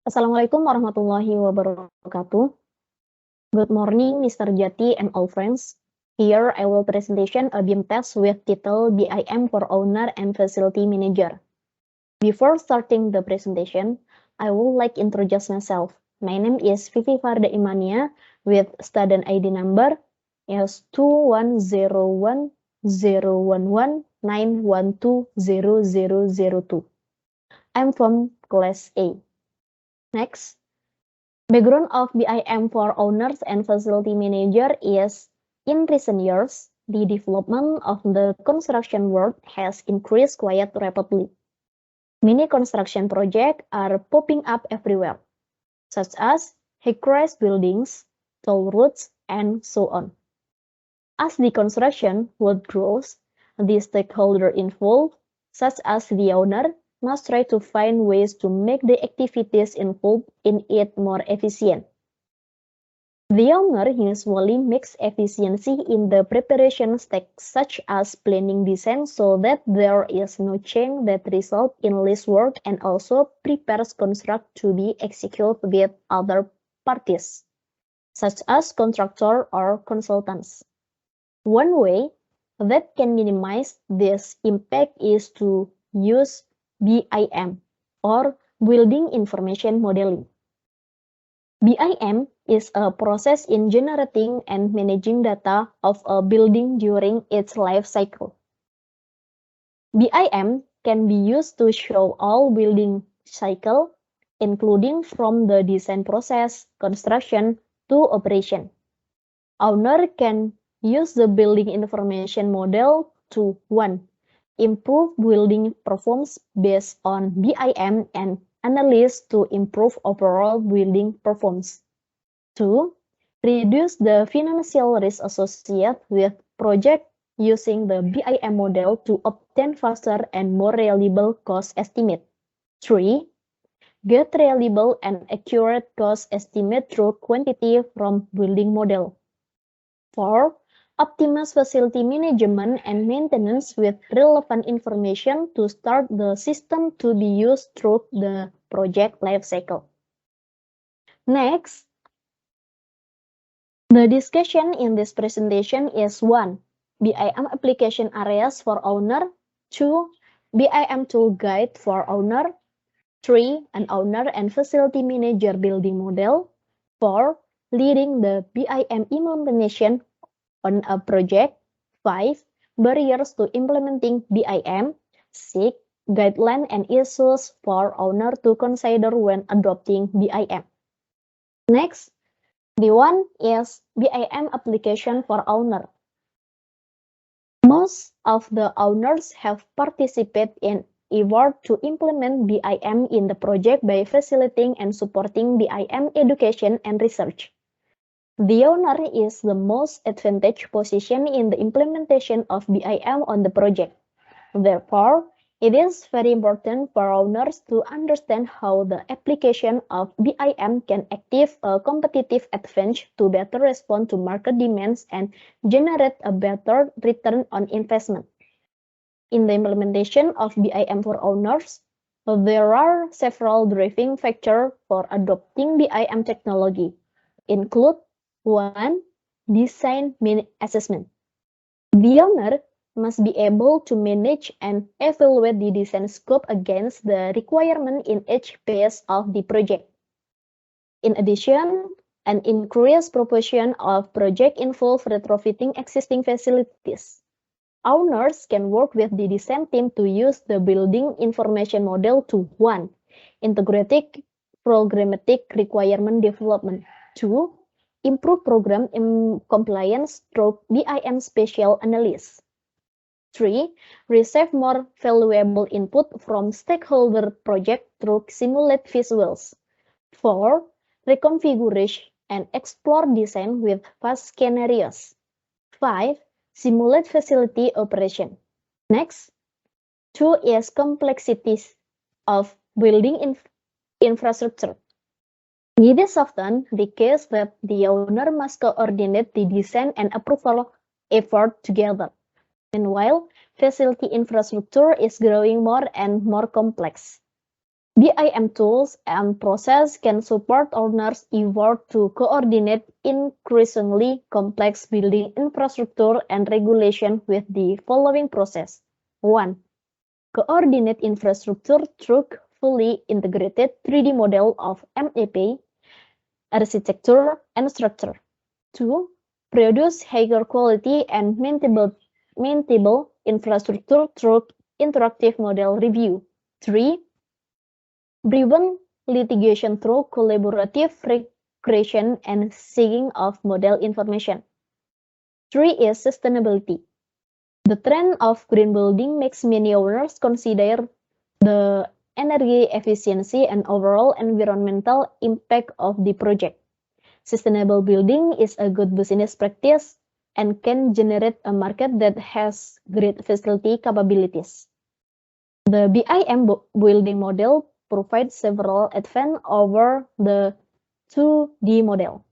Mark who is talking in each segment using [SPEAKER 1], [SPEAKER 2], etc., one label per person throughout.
[SPEAKER 1] Assalamualaikum warahmatullahi wabarakatuh. Good morning, Mr. Jati and all friends. Here I will presentation a BIM test with title BIM for Owner and Facility Manager. Before starting the presentation, I would like to introduce myself. My name is Vivi Farda Imania with student ID number is 21010119120002. I'm from class A. Next. Background of BIM for owners and facility manager is, in recent years, the development of the construction world has increased quite rapidly. Many construction projects are popping up everywhere, such as high-rise buildings, toll roads, and so on. As the construction world grows, the stakeholders involved, such as the owner, must try to find ways to make the activities involved in it more efficient. The owner usually makes efficiency in the preparation stage, such as planning design, so that there is no change that results in less work, and also prepares contract to be executed with other parties, such as contractor or consultants. One way that can minimize this impact is to use BIM, or Building Information Modeling. BIM is a process in generating and managing data of a building during its life cycle. BIM can be used to show all building cycle, including from the design process, construction, to operation. Owner can use the building information model to 1. Improve building performance based on BIM and analysis to improve overall building performance. 2. Reduce the financial risk associated with project using the BIM model to obtain faster and more reliable cost estimate. 3. Get reliable and accurate cost estimate through quantity from building model. 4. Optimize facility management and maintenance with relevant information to start the system to be used through the project life cycle. Next, the discussion in this presentation is 1. BIM application areas for owner. 2. BIM tool guide for owner. 3. An owner and facility manager building model. 4. Leading the BIM implementation on a project. 5. Barriers to implementing BIM. 6. Guidelines and issues for owner to consider when adopting BIM. Next, the one is BIM application for owner. Most of the owners have participated in effort to implement BIM in the project by facilitating and supporting BIM education and research. The owner is the most advantaged position in the implementation of BIM on the project. Therefore, it is very important for owners to understand how the application of BIM can active a competitive advantage to better respond to market demands and generate a better return on investment. In the implementation of BIM for owners, there are several driving factors for adopting BIM technology, include 1. Design assessment. The owner must be able to manage and evaluate the design scope against the requirement in each phase of the project. In addition, an increased proportion of projects involve retrofitting existing facilities. Owners can work with the design team to use the building information model to 1. Integrated programmatic requirement development. 2. Improve program compliance through BIM spatial analysis. 3. Receive more valuable input from stakeholder project through simulate visuals. 4. Reconfigure and explore design with fast scenarios. 5. Simulate facility operation. Next, 2 is complexities of building infrastructure. It is often the case that the owner must coordinate the design and approval effort together. Meanwhile, facility infrastructure is growing more and more complex. BIM tools and process can support owners' effort to coordinate increasingly complex building infrastructure and regulation with the following process. 1. Coordinate infrastructure through fully integrated 3D model of MAP, architecture, and structure. 2. Produce higher quality and maintainable infrastructure through interactive model review. 3. Prevent litigation through collaborative creation and seeking of model information. 3 is sustainability. The trend of green building makes many owners consider the energy efficiency and overall environmental impact of the project. Sustainable building is a good business practice and can generate a market that has great facility capabilities. The BIM building model provides several advantages over the 2D model.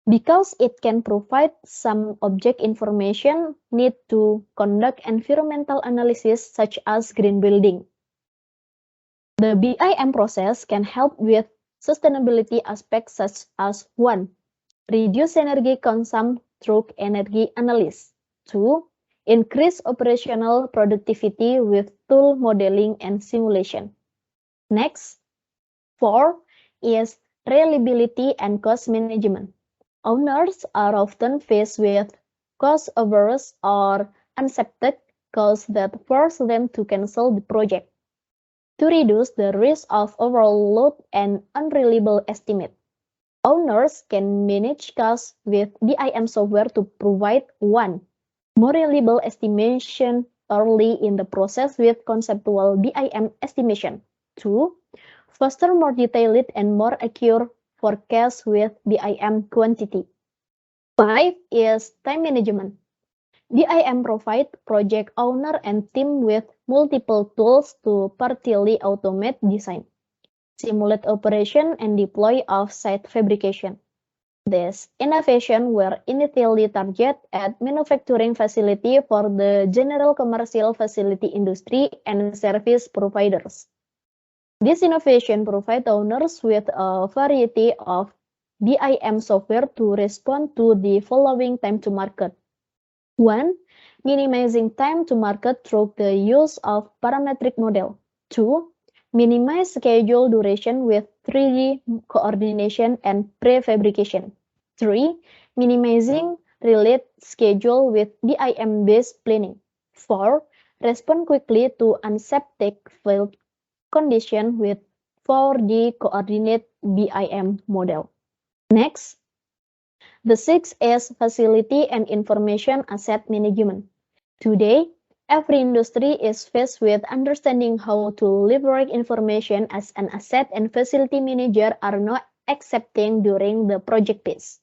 [SPEAKER 1] Because it can provide some object information need to conduct environmental analysis such as green building. The BIM process can help with sustainability aspects such as 1. Reduce energy consumption through energy analysis. 2. Increase operational productivity with tool modeling and simulation. Next, 4 is reliability and cost management. Owners are often faced with cost overruns or unaccepted costs that force them to cancel the project. To reduce the risk of overload and unreliable estimate, owners can manage costs with BIM software to provide 1. More reliable estimation early in the process with conceptual BIM estimation. 2. Foster more detailed and more accurate forecast with BIM quantity. 5 is time management. BIM provides project owner and team with multiple tools to partially automate design, simulate operation, and deploy off-site fabrication. These innovations were initially targeted at manufacturing facility for the general commercial facility industry and service providers. This innovation provides owners with a variety of BIM software to respond to the following time to market. 1. Minimizing time to market through the use of parametric model. 2. Minimize schedule duration with 3D coordination and prefabrication. 3. Minimizing relate schedule with BIM-based planning. 4. Respond quickly to unaccepted field condition with 4D coordinate BIM model. Next, the 6th is facility and information asset management. Today, every industry is faced with understanding how to leverage information as an asset, and facility manager are not accepting during the project phase.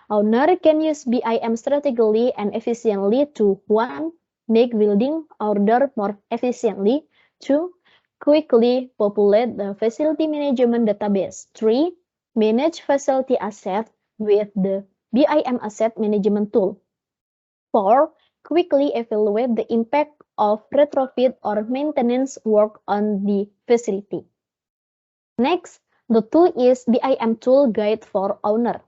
[SPEAKER 1] Owner can use BIM strategically and efficiently to 1. Make building order more efficiently. 2. Quickly populate the facility management database. 3. Manage facility assets with the BIM asset management tool. 4. Quickly evaluate the impact of retrofit or maintenance work on the facility. Next, the tool is BIM tool guide for owner.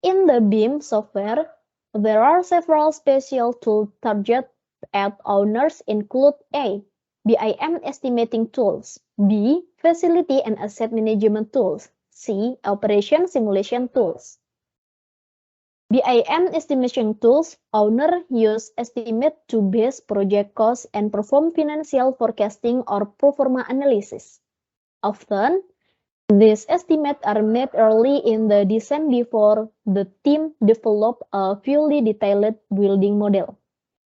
[SPEAKER 1] In the BIM software, there are several special tools targeted at owners include A. BIM estimating tools. B. Facility and asset management tools. C. Operation simulation tools. BIM estimation tools, owner use estimate to base project costs and perform financial forecasting or pro forma analysis. Often, these estimates are made early in the design before the team develop a fully detailed building model.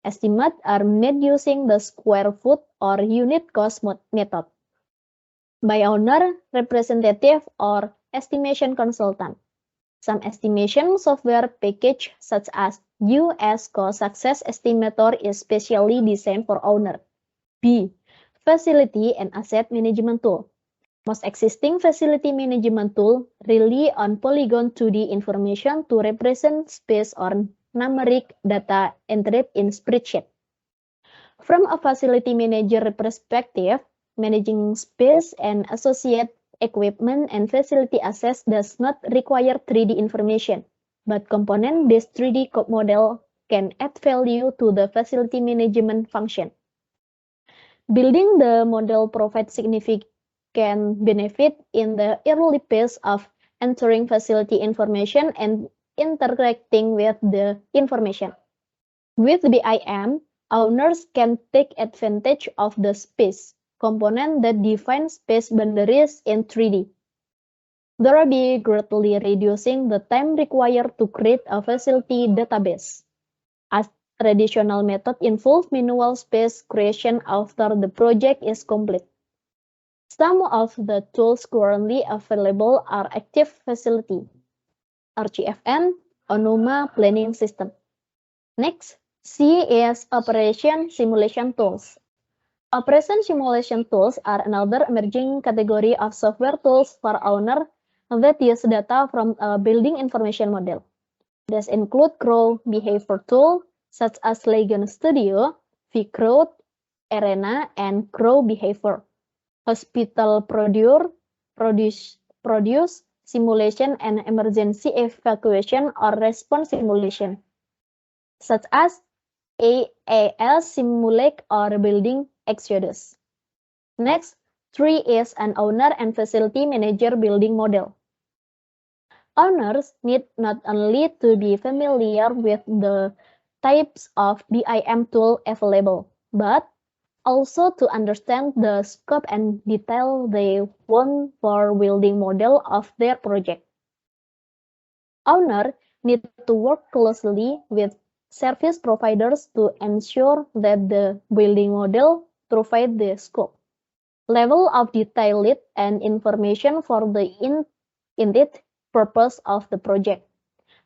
[SPEAKER 1] Estimates are made using the square foot or unit cost method by owner, representative, or estimation consultant. Some estimation software package such as US Cost Success Estimator is specially designed for owner. B. Facility and asset management tool. Most existing facility management tool rely on polygon 2D information to represent space or numeric data entered in spreadsheet. From a facility manager perspective, managing space and associate equipment and facility access does not require 3D information, but component-based 3D model can add value to the facility management function. Building the model provides significant benefit in the early phase of entering facility information and interacting with the information. With BIM, owners can take advantage of the space component that define space boundaries in 3D, thereby greatly reducing the time required to create a facility database. As traditional method involve manual space creation after the project is complete. Some of the tools currently available are Active Facility, RGFN, ONUMA Planning System. Next, C is Operation Simulation Tools. Operation simulation tools are another emerging category of software tools for owners that use data from a building information model. These include Crow behavior tool such as Legion Studio, vCrowd, Arena, and Crow Behavior. Hospital produce simulation and emergency evacuation or response simulation, such as AAS Simulake or Building Exodus. Next, 3 is an owner and facility manager building model. Owners need not only to be familiar with the types of BIM tool available, but also to understand the scope and detail they want for building model of their project. Owners need to work closely with service providers to ensure that the building model provides the scope, level of detail and information for the intended purpose of the project.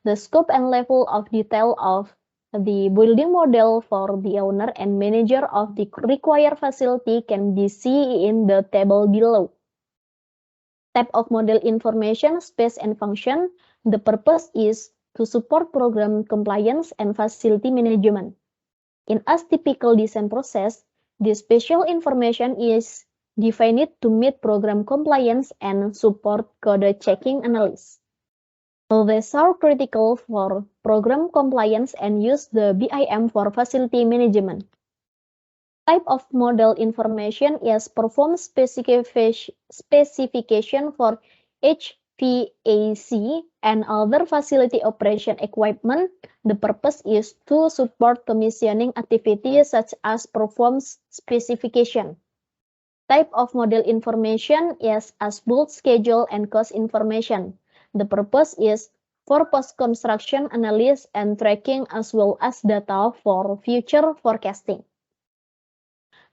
[SPEAKER 1] The scope and level of detail of the building model for the owner and manager of the required facility can be seen in the table below. Type of model information, space, and function. The purpose is to support program compliance and facility management. In a typical design process, the spatial information is defined to meet program compliance and support code checking analysis. These are critical for program compliance and use the BIM for facility management. Type of model information is performance specification for HVAC and other facility operation equipment. The purpose is to support commissioning activities such as performance specification. Type of model information is as-built schedule and cost information. The purpose is for post-construction analysis and tracking as well as data for future forecasting.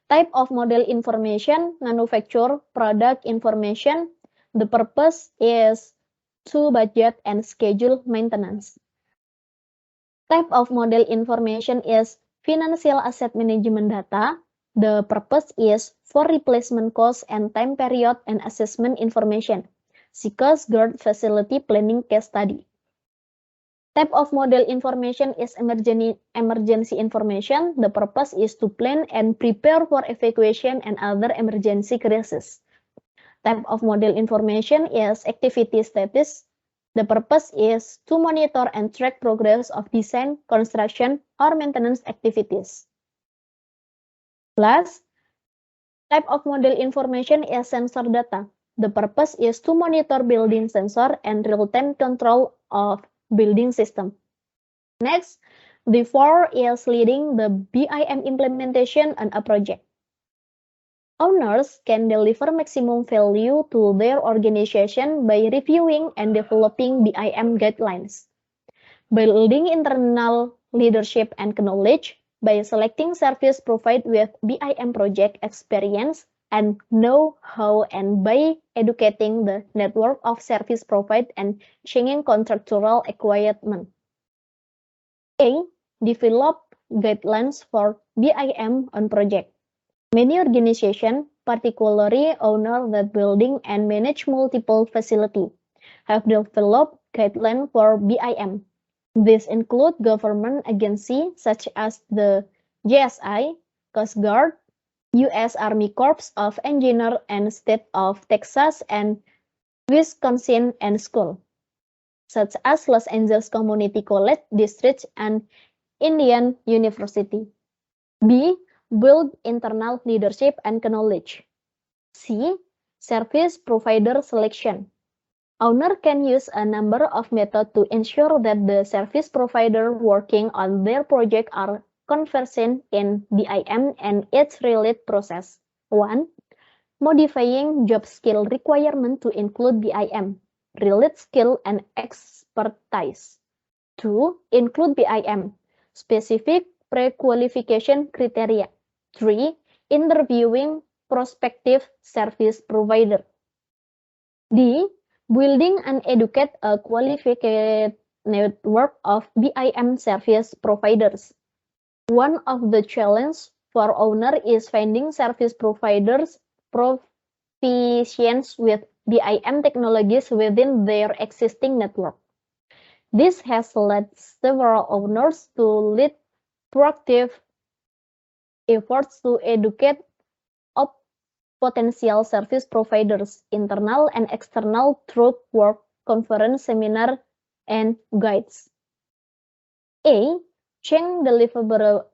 [SPEAKER 1] Type of model information, manufacture product information. The purpose is to budget and schedule maintenance. Type of model information is financial asset management data. The purpose is for replacement cost and time period and assessment information. See Coast Guard Facility Planning Case Study. Type of model information is emergency information. The purpose is to plan and prepare for evacuation and other emergency crises. Type of model information is activity status. The purpose is to monitor and track progress of design, construction, or maintenance activities. Last, type of model information is sensor data. The purpose is to monitor building sensor and real-time control of building system. Next, the 4 is leading the BIM implementation on a project. Owners can deliver maximum value to their organization by reviewing and developing BIM guidelines, building internal leadership and knowledge by selecting service provided with BIM project experience and know-how, and by educating the network of service providers and changing contractual requirements. A. Develop guidelines for BIM on project. Many organizations, particularly owners that building and manage multiple facilities, have developed guidelines for BIM. These include government agencies such as the GSI, Coast Guard, U.S. Army Corps of Engineers and State of Texas and Wisconsin and schools, such as Los Angeles Community College District and Indiana University. B. Build internal leadership and knowledge. C. Service provider selection. Owner can use a number of methods to ensure that the service provider working on their project are conversant in BIM and its related process. 1. Modifying job skill requirement to include BIM, related skill and expertise. 2. Include BIM, specific pre-qualification criteria. 3. Interviewing prospective service provider. D. Building and educate a qualified network of BIM service providers. One of the challenges for owner is finding service providers proficient with BIM technologies within their existing network. This has led several owners to lead proactive efforts to educate potential service providers, internal and external, through work, conference, seminar, and guides. A. Change deliverable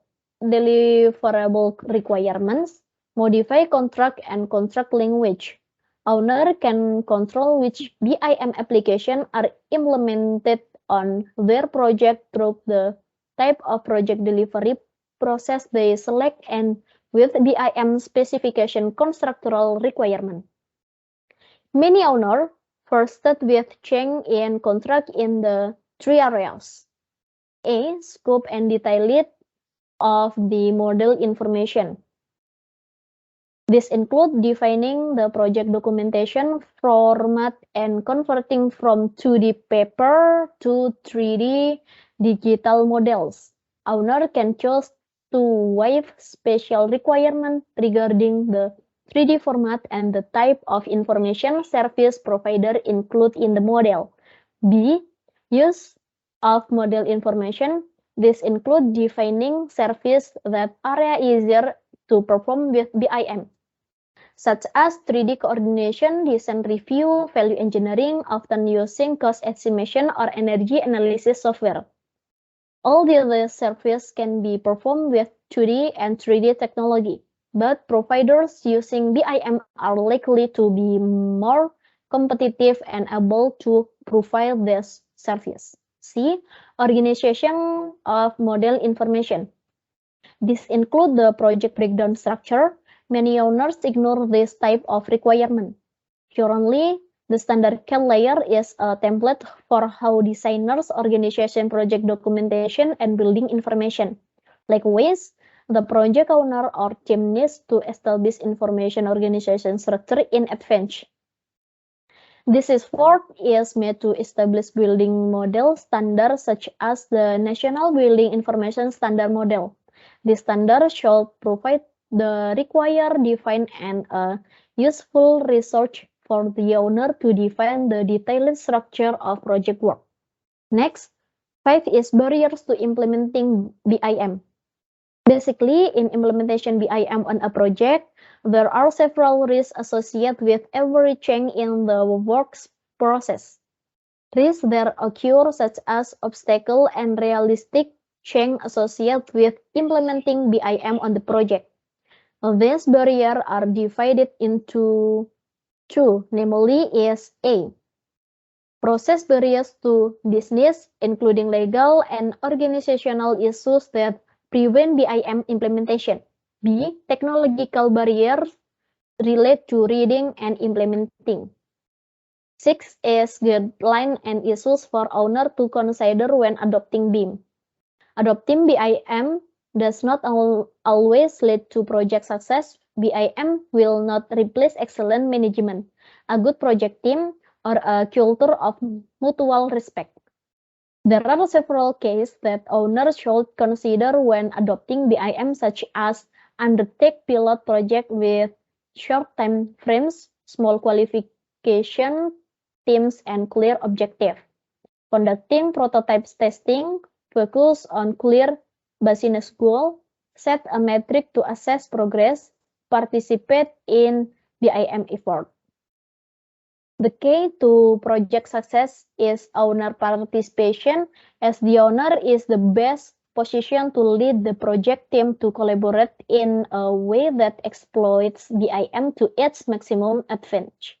[SPEAKER 1] requirements, modify contract and contract language. Owner can control which BIM applications are implemented on their project through the type of project delivery process they select and with BIM specification constructural requirement. Many owners first start with change in contract in the three areas. A. Scope and detail of the model information. This includes defining the project documentation format and converting from 2D paper to 3D digital models. Owner can choose to waive special requirements regarding the 3D format and the type of information service provider include in the model. B. Use of model information. This includes defining services that are easier to perform with BIM, such as 3D coordination, design review, value engineering, often using cost estimation or energy analysis software. All the other services can be performed with 2D and 3D technology, but providers using BIM are likely to be more competitive and able to provide this service. C. Organization of model information. This includes the project breakdown structure. Many owners ignore this type of requirement. Currently, the standard CAD layer is a template for how designers organization project documentation and building information. Likewise, the project owner or team needs to establish information organization structure in advance. This effort is made to establish building model standards such as the National Building Information Standard Model. This standard should provide the required, define, and useful research for the owner to define the detailed structure of project work. Next, 5 is barriers to implementing BIM. Basically, in implementation BIM on a project, there are several risks associated with every change in the works process. Risks that occur such as obstacle and realistic change associated with implementing BIM on the project. These barriers are divided into two, namely is A. Process barriers to business, including legal and organizational issues that prevent BIM implementation. B. Technological barriers relate to reading and implementing. 6 is guideline and issues for owner to consider when adopting BIM. Adopting BIM does not always lead to project success. BIM will not replace excellent management, a good project team, or a culture of mutual respect. There are several cases that owners should consider when adopting BIM, such as undertake pilot project with short time frames, small qualification teams, and clear objective. Conducting prototype testing, focus on clear business goal, set a metric to assess progress, participate in BIM effort. The key to project success is owner participation, as the owner is the best position to lead the project team to collaborate in a way that exploits BIM to its maximum advantage.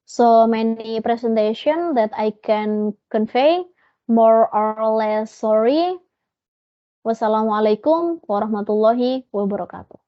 [SPEAKER 1] So many presentation that I can convey, more or less sorry. Wassalamualaikum warahmatullahi wabarakatuh.